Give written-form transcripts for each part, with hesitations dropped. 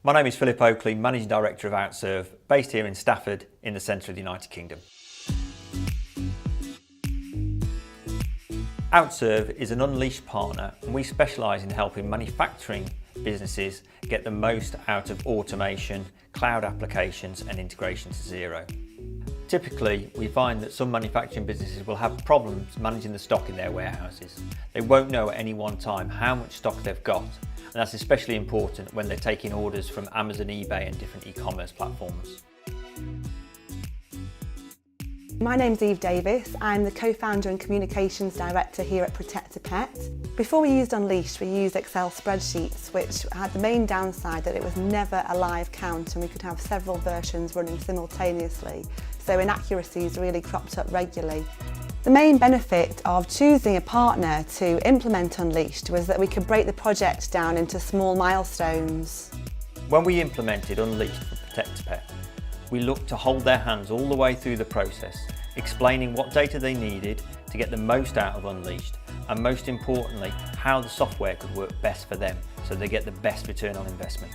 My name is Philip Oakley, Managing Director of OutServe, based here in Stafford in the centre of the United Kingdom. OutServe is an Unleashed partner, and we specialise in helping manufacturing businesses get the most out of automation, cloud applications and integration to zero. Typically, we find that some manufacturing businesses will have problems managing the stock in their warehouses. They won't know at any one time how much stock they've got, and that's especially important when they're taking orders from Amazon, eBay and different e-commerce platforms. My name's Eve Davis. I'm the co-founder and communications director here at ProtectaPet. Before we used Unleashed, we used Excel spreadsheets, which had the main downside that it was never a live count and we could have several versions running simultaneously, so inaccuracies really cropped up regularly. The main benefit of choosing a partner to implement Unleashed was that we could break the project down into small milestones. When we implemented Unleashed for ProtectaPet, we looked to hold their hands all the way through the process, explaining what data they needed to get the most out of Unleashed, and most importantly, how the software could work best for them so they get the best return on investment.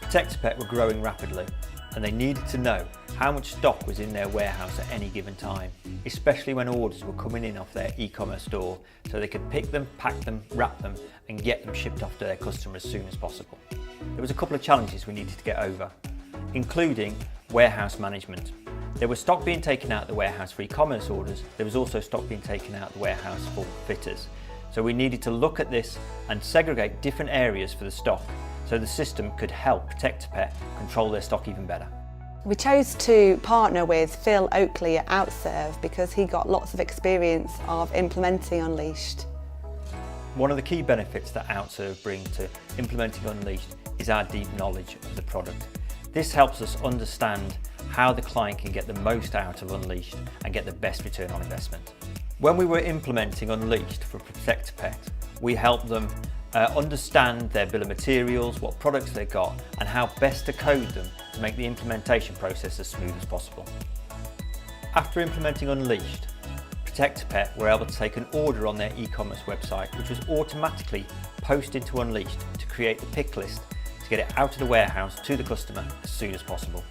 ProtectaPet were growing rapidly, and they needed to know how much stock was in their warehouse at any given time, especially when orders were coming in off their e-commerce store, so they could pick them, pack them, wrap them and get them shipped off to their customers as soon as possible. There was a couple of challenges we needed to get over, including warehouse management. There was stock being taken out of the warehouse for e-commerce orders. There was also stock being taken out of the warehouse for fitters. So we needed to look at this and segregate different areas for the stock so the system could help ProtectaPet control their stock even better. We chose to partner with Phil Oakley at OutServe because he got lots of experience of implementing Unleashed. One of the key benefits that OutServe bring to implementing Unleashed is our deep knowledge of the product. This helps us understand how the client can get the most out of Unleashed and get the best return on investment. When we were implementing Unleashed for ProtectaPet, we helped them understand their bill of materials, what products they got, and how best to code them to make the implementation process as smooth as possible. After implementing Unleashed, ProtectaPet were able to take an order on their e-commerce website, which was automatically posted to Unleashed to create the pick list to get it out of the warehouse to the customer as soon as possible.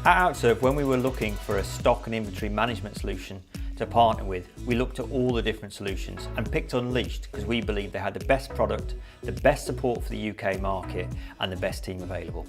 At OutServe, when we were looking for a stock and inventory management solution to partner with, we looked at all the different solutions and picked Unleashed because we believed they had the best product, the best support for the UK market and the best team available.